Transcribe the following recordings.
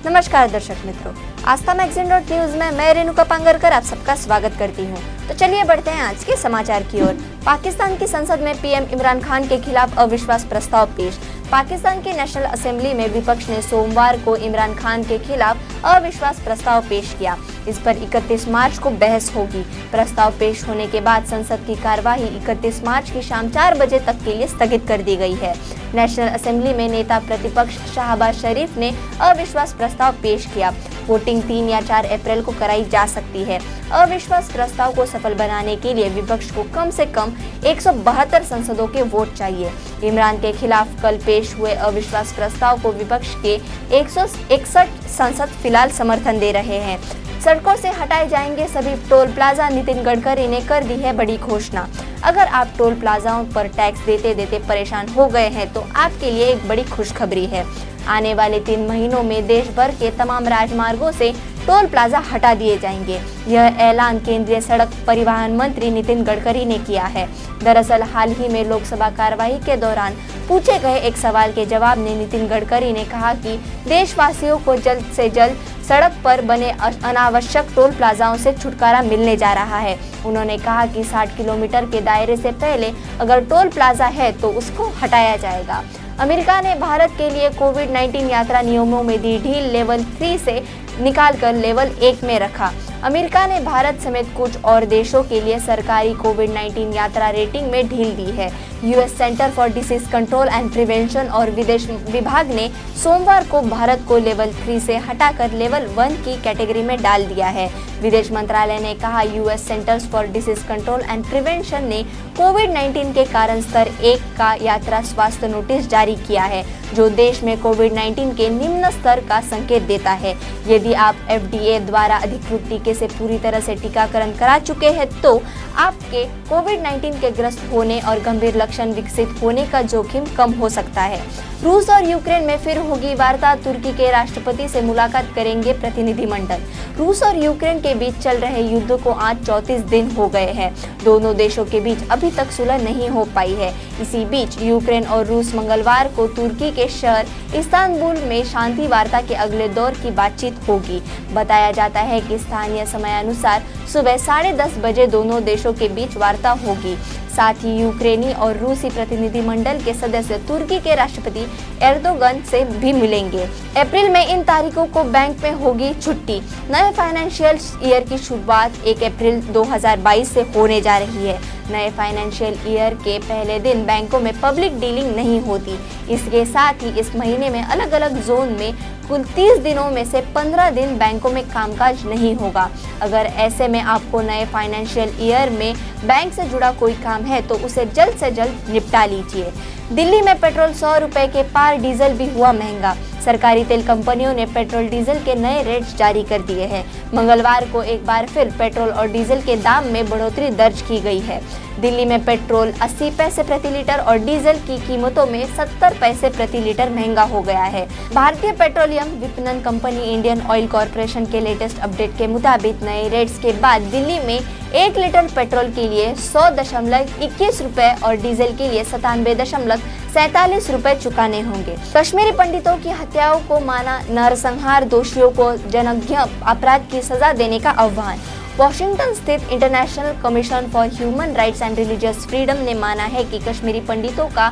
नमस्कार दर्शक मित्रों, आस्था मैगजीन न्यूज में मैं रेणुका पांगरकर आप सबका स्वागत करती हूं। तो चलिए बढ़ते हैं आज के समाचार की ओर। पाकिस्तान की संसद में पीएम इमरान खान के खिलाफ अविश्वास प्रस्ताव पेश। पाकिस्तान की नेशनल असेंबली में विपक्ष ने सोमवार को इमरान खान के खिलाफ अविश्वास प्रस्ताव पेश किया। इस पर 31 मार्च को बहस होगी। प्रस्ताव पेश होने के बाद संसद की कार्यवाही 31 मार्च की शाम 4 बजे तक के लिए स्थगित कर दी गई है। नेशनल असेंबली में नेता प्रतिपक्ष शाहबाज शरीफ ने अविश्वास प्रस्ताव पेश किया। वोटिंग 3 या 4 अप्रैल को कराई जा सकती है। अविश्वास प्रस्ताव को सफल बनाने के लिए विपक्ष को कम से कम 172 सांसदों के वोट चाहिए। इमरान के खिलाफ कल पेश हुए अविश्वास प्रस्ताव को विपक्ष के 161 सांसद फिलहाल समर्थन दे रहे हैं। सड़कों से हटाए जाएंगे सभी टोल प्लाजा। नितिन गडकरी ने कर दी है बड़ी घोषणा। अगर आप टोल प्लाजाओं पर टैक्स देते देते परेशान हो गए हैं तो आपके लिए एक बड़ी खुशखबरी है। आने वाले 3 महीनों में देश भर के तमाम राजमार्गों से टोल प्लाजा हटा दिए जाएंगे। यह ऐलान केंद्रीय सड़क परिवहन मंत्री नितिन गडकरी ने किया है। दरअसल हाल ही में लोकसभा कार्यवाही के दौरान पूछे गए एक सवाल के जवाब में नितिन गडकरी ने कहा कि देशवासियों को जल्द से जल्द सड़क पर बने अनावश्यक टोल प्लाजाओं से छुटकारा मिलने जा रहा है। उन्होंने कहा कि 60 किलोमीटर के दायरे से पहले अगर टोल प्लाजा है तो उसको हटाया जाएगा। अमेरिका ने भारत के लिए कोविड-19 यात्रा नियमों में दी ढील। लेवल 3 से निकालकर लेवल 1 में रखा। अमेरिका ने भारत समेत कुछ और देशों के लिए सरकारी कोविड-19 यात्रा रेटिंग में ढील दी है। US centre for disease control and prevention और विदेश विभाग ने सोमवार को भारत को लेवल 3 से हटाकर लेवल 1 की कैटेगरी में डाल दिया है। विदेश मंत्रालय ने कहा US centres for disease control and prevention ने कोविड-19 के कारण स्तर 1 का यात्रा स्वास्थ्य नोटिस जारी किया है, जो देश में कोविड-19 के निम्न स्तर का संकेत देता है। यदि आप FDA द्वारा अधिकृत टीके से पूरी तरह से टीकाकरण करा चुके हैं तो आपके कोविड-19 के ग्रस्त होने और गंभीर लक्षण विकसित होने का जोखिम कम हो सकता है। रूस और यूक्रेन में फिर होगी वार्ता। तुर्की के राष्ट्रपति से मुलाकात करेंगे प्रतिनिधिमंडल। रूस और यूक्रेन के बीच चल रहे युद्ध को आज 34 दिन हो गए हैं। दोनों देशों के बीच अभी तक सुलह नहीं हो पाई है। इसी बीच यूक्रेन और रूस मंगलवार को तुर्की के शहर इस्तांबुल में शांति वार्ता के अगले दौर की बातचीत होगी। बताया जाता है कि स्थानीय समयानुसार सुबह 10:30 बजे दोनों देशों के बीच वार्ता होगी। साथ ही यूक्रेनी और रूसी प्रतिनिधिमंडल के सदस्य तुर्की के राष्ट्रपति एर्दोगन से भी मिलेंगे। अप्रैल में इन तारीखों को बैंक में होगी छुट्टी। नए फाइनेंशियल ईयर की शुरुआत 1 अप्रैल 2022 से होने जा रही है। नए फाइनेंशियल ईयर के पहले दिन बैंकों में पब्लिक डीलिंग नहीं होती। इसके साथ ही इस महीने में अलग अलग जोन में कुल 30 दिनों में से 15 दिन बैंकों में कामकाज नहीं होगा। अगर ऐसे में आपको नए फाइनेंशियल ईयर में बैंक से जुड़ा कोई काम है तो उसे जल्द से जल्द निपटा लीजिए। दिल्ली में पेट्रोल 100 रुपए के पार, डीजल भी हुआ महंगा। सरकारी तेल कंपनियों ने पेट्रोल डीजल के नए रेट्स जारी कर दिए हैं। मंगलवार को एक बार फिर पेट्रोल और डीजल के दाम में बढ़ोतरी दर्ज की गई है। दिल्ली में पेट्रोल 80 पैसे प्रति लीटर और डीजल की कीमतों में 70 पैसे प्रति लीटर महंगा हो गया है। भारतीय पेट्रोलियम विपणन कंपनी इंडियन ऑयल कॉर्पोरेशन के लेटेस्ट अपडेट के मुताबिक नए रेट्स के बाद दिल्ली में 1 लीटर पेट्रोल के लिए 100.21 रुपए और डीजल के लिए 97.47 रुपए चुकाने होंगे। कश्मीरी पंडितों की हत्याओं को माना नरसंहार, दोषियों को जघन्य अपराध की सजा देने का आह्वान। वॉशिंगटन स्थित international commission for human rights and religious freedom ने माना है कि कश्मीरी पंडितों का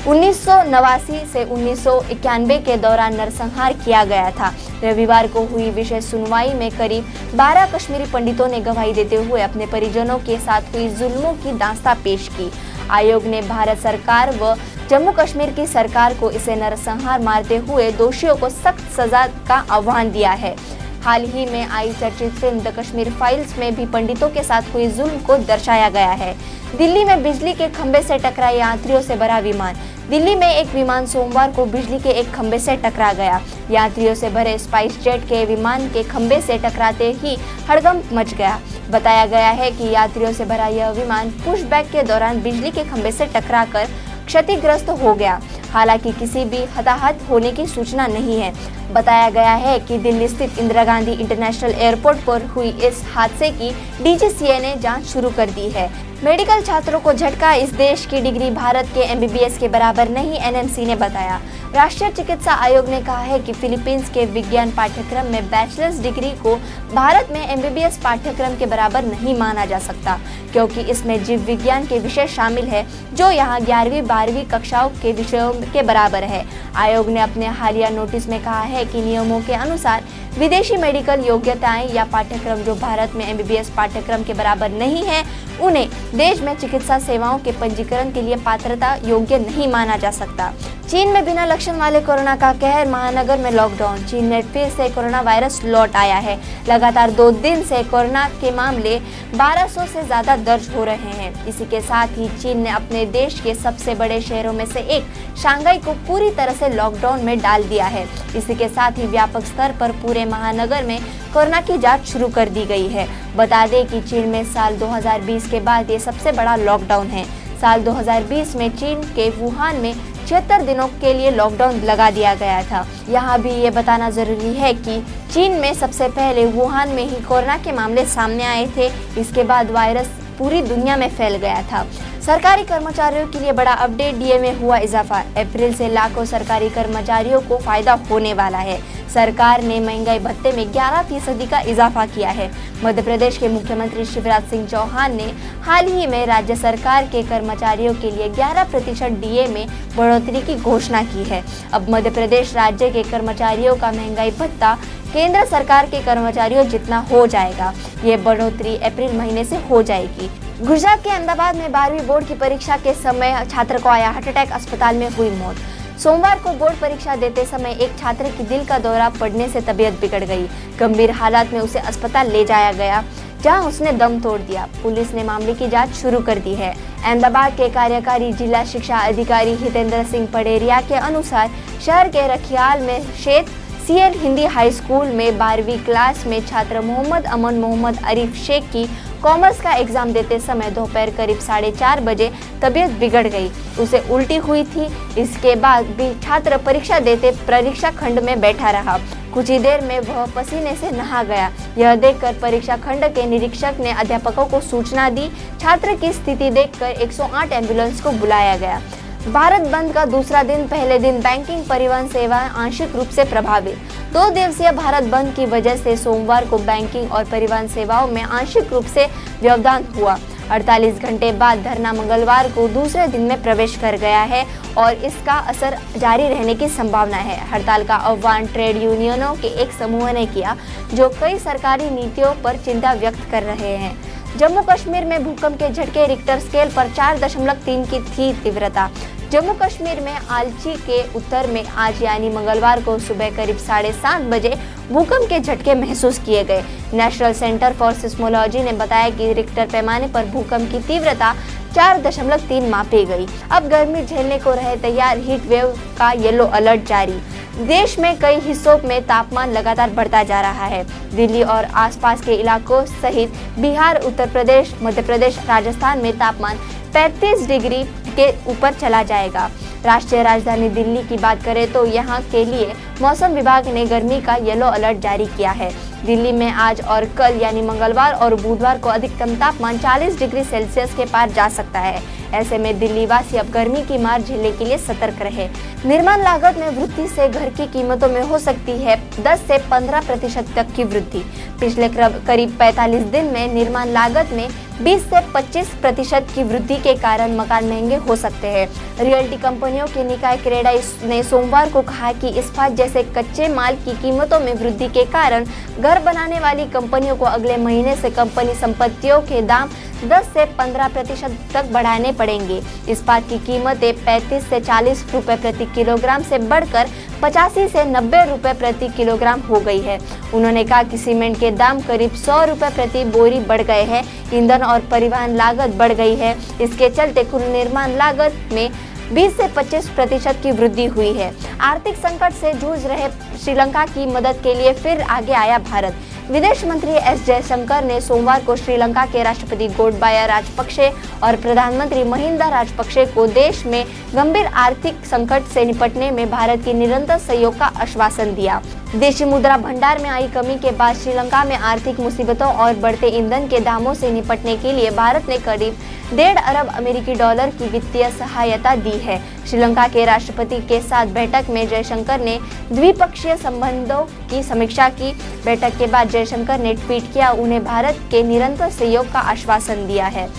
1989 से 1991 के दौरान नरसंहार किया गया था। रविवार को हुई विशेष सुनवाई में करीब 12 कश्मीरी पंडितों ने गवाही देते हुए अपने परिजनों के साथ हुई जुल्मों की दास्तां पेश की। आयोग ने भारत सरकार व जम्मू कश्मीर की सरकार को इसे नरसंहार मारते हुए दोषियों को सख्त सजा का आह्वान दिया है। हाल ही में आई चर्चित फिल्म द कश्मीर फाइल्स में भी पंडितों के साथ हुई जुल्म को दर्शाया गया है। दिल्ली में बिजली के खंभे से टकराए यात्रियों से भरा विमान। दिल्ली में एक विमान सोमवार को बिजली के एक खंभे से टकरा गया। यात्रियों से भरे स्पाइस जेट के विमान के खंभे से टकराते ही हड़कंप मच गया। बताया गया है कि यात्रियों से भरा यह विमान पुशबैक के दौरान बिजली के खंभे से टकराकर क्षतिग्रस्त हो गया। हालांकि किसी भी हताहत होने की सूचना नहीं है। बताया गया है कि दिल्ली स्थित इंदिरा गांधी इंटरनेशनल एयरपोर्ट पर हुई इस हादसे की DGCA ने जांच शुरू कर दी है। मेडिकल छात्रों को झटका, इस देश की डिग्री भारत के एमबीबीएस के बराबर नहीं, एनएमसी ने बताया। राष्ट्रीय चिकित्सा आयोग ने कहा है कि फिलीपींस के विज्ञान पाठ्यक्रम में बैचलर्स डिग्री को भारत में एमबीबीएस पाठ्यक्रम के बराबर नहीं माना जा सकता, क्योंकि इसमें जीव विज्ञान के विषय शामिल है जो यहाँ 11वीं 12वीं कक्षाओं के विषयों के बराबर है। आयोग ने अपने हालिया नोटिस में कहा है कि नियमों के अनुसार विदेशी मेडिकल योग्यताएं या पाठ्यक्रम जो भारत में एमबीबीएस पाठ्यक्रम के बराबर नहीं है, उन्हें देश में चिकित्सा सेवाओं के पंजीकरण के लिए पात्रता योग्य नहीं माना जा सकता। चीन में बिना लक्षण वाले कोरोना का कहर, महानगर में लॉकडाउन। चीन में फिर से कोरोना वायरस लौट आया है। लगातार 2 दिन से कोरोना के मामले 1200 से ज्यादा दर्ज हो रहे हैं। इसी के साथ ही चीन ने अपने देश के सबसे बड़े शहरों में से एक शंघाई को पूरी तरह से लॉकडाउन में डाल दिया है। इसी के साथ ही व्यापक स्तर पर पूरे महानगर में कोरोना की जांच शुरू कर दी गई है। बता दें कि चीन में साल 2020 के बाद ये सबसे बड़ा लॉकडाउन है। साल 2020 में चीन के वुहान में 76 दिनों के लिए लॉकडाउन लगा दिया गया था। यहाँ भी ये बताना जरूरी है कि चीन में सबसे पहले वुहान में ही कोरोना के मामले सामने आए थे। इसके बाद वायरस पूरी दुनिया में फैल गया था। सरकारी कर्मचारियों के लिए बड़ा अपडेट, डीए में हुआ इजाफा। अप्रैल से लाखों सरकारी कर्मचारियों को फायदा होने वाला है। सरकार ने महंगाई भत्ते में 11% का इजाफा किया है। मध्य प्रदेश के मुख्यमंत्री शिवराज सिंह चौहान ने हाल ही में राज्य सरकार के कर्मचारियों के लिए 11% डीए में बढ़ोतरी की घोषणा की है। अब मध्य प्रदेश राज्य के कर्मचारियों का महंगाई भत्ता केंद्र सरकार के कर्मचारियों जितना हो जाएगा। ये बढ़ोतरी अप्रैल महीने से हो जाएगी। गुजरात के अहमदाबाद में 12वीं बोर्ड की परीक्षा के समय छात्र को आया हार्ट अटैक, अस्पताल में हुई मौत। सोमवार को बोर्ड परीक्षा देते समय एक छात्र की दिल का दौरा पड़ने से तबीयत बिगड़ गई। गंभीर हालत में उसे अस्पताल ले जाया गया, जहां उसने दम तोड़ दिया। पुलिस ने मामले की जांच शुरू कर दी है। अहमदाबाद के कार्यकारी जिला शिक्षा अधिकारी हितेंद्र सिंह पडेरिया के अनुसार शहर के रखियाल में Sheikh CL Hindi high school में 12वीं क्लास में छात्र मोहम्मद अमन मोहम्मद आरिफ शेख की कॉमर्स का एग्जाम देते समय दोपहर करीब 4:30 बजे तबीयत बिगड़ गई। उसे उल्टी हुई थी। इसके बाद भी छात्र परीक्षा देते परीक्षा खंड में बैठा रहा। कुछ ही देर में वह पसीने से नहा गया। यह देखकर परीक्षा खंड के निरीक्षक ने अध्यापकों को सूचना दी। छात्र की स्थिति देखकर 108 एम्बुलेंस को बुलाया गया। भारत बंद का दूसरा दिन, पहले दिन बैंकिंग परिवहन सेवाएं आंशिक रूप से प्रभावित। 2 दिवसीय भारत बंद की वजह से सोमवार को बैंकिंग और परिवहन सेवाओं में आंशिक रूप से व्यवधान हुआ। 48 घंटे बाद धरना मंगलवार को दूसरे दिन में प्रवेश कर गया है और इसका असर जारी रहने की संभावना है। हड़ताल का आह्वान ट्रेड यूनियनों के एक समूह ने किया, जो कई सरकारी नीतियों पर चिंता व्यक्त कर रहे हैं। जम्मू कश्मीर में भूकंप के झटके, रिक्टर स्केल पर 4.3 की थी तीव्रता। जम्मू कश्मीर में आलची के उत्तर में आज यानी मंगलवार को सुबह करीब 7:30 बजे भूकंप के झटके महसूस किए गए। नेशनल सेंटर फॉर सिस्मोलॉजी ने बताया कि रिक्टर पैमाने पर भूकंप की तीव्रता 4.3 मापी गई। अब गर्मी झेलने को रहे तैयार, हीट वेव का येलो अलर्ट जारी। देश में कई हिस्सों में तापमान लगातार बढ़ता जा रहा है। दिल्ली और आसपास के इलाकों सहित बिहार, उत्तर प्रदेश, मध्य प्रदेश, राजस्थान में तापमान 35 डिग्री के ऊपर चला जाएगा। राष्ट्रीय राजधानी दिल्ली की बात करें तो यहाँ के लिए मौसम विभाग ने गर्मी का येलो अलर्ट जारी किया है। दिल्ली में आज और कल यानी मंगलवार और बुधवार को अधिकतम तापमान 40 डिग्री सेल्सियस के पार जा सकता है। ऐसे में दिल्ली वासी अब गर्मी की मार झेलने के लिए सतर्क रहे। निर्माण लागत में वृद्धि से घर की कीमतों में हो सकती है 10 से 15% तक की वृद्धि। पिछले करीब 45 दिन में निर्माण लागत में 20 से 25% की वृद्धि के कारण मकान महंगे हो सकते हैं। रियल्टी कंपनियों के निकाय क्रेडा ने सोमवार को कहा कि इस्पात जैसे कच्चे माल की कीमतों में वृद्धि के कारण घर बनाने वाली कंपनियों को अगले महीने से कंपनी संपत्तियों के दाम 10 से 15% तक बढ़ाने पड़ेंगे। इस्पात की कीमतें 35 से 40 रुपए प्रति किलोग्राम से बढ़कर 85 से 90 रुपए प्रति किलोग्राम हो गई है। उन्होंने कहा कि सीमेंट के दाम करीब 100 रुपए प्रति बोरी बढ़ गए हैं। ईंधन और परिवहन लागत बढ़ गई है। इसके चलते कुल निर्माण लागत में 20 से 25% की वृद्धि हुई है। आर्थिक संकट से जूझ रहे श्रीलंका की मदद के लिए फिर आगे आया भारत। विदेश मंत्री एस जयशंकर ने सोमवार को श्रीलंका के राष्ट्रपति गोटबाया राजपक्षे और प्रधानमंत्री महिंदा राजपक्षे को देश में गंभीर आर्थिक संकट से निपटने में भारत की निरंतर सहयोग का आश्वासन दिया। देशी मुद्रा भंडार में आई कमी के बाद श्रीलंका में आर्थिक मुसीबतों और बढ़ते ईंधन के दामों से निपटने के लिए भारत ने करीब 1.5 अरब अमेरिकी डॉलर की वित्तीय सहायता दी है। श्रीलंका के राष्ट्रपति के साथ बैठक में जयशंकर ने द्विपक्षीय संबंधों की समीक्षा की। बैठक के बाद जयशंकर ने ट्वीट किया, उन्हें भारत के निरंतर सहयोग का आश्वासन दिया है।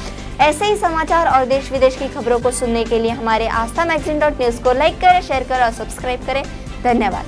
ऐसे ही समाचार और देश विदेश की खबरों को सुनने के लिए हमारे आस्था मैगजीन .न्यूज को लाइक करें, शेयर करें और सब्सक्राइब करें। धन्यवाद।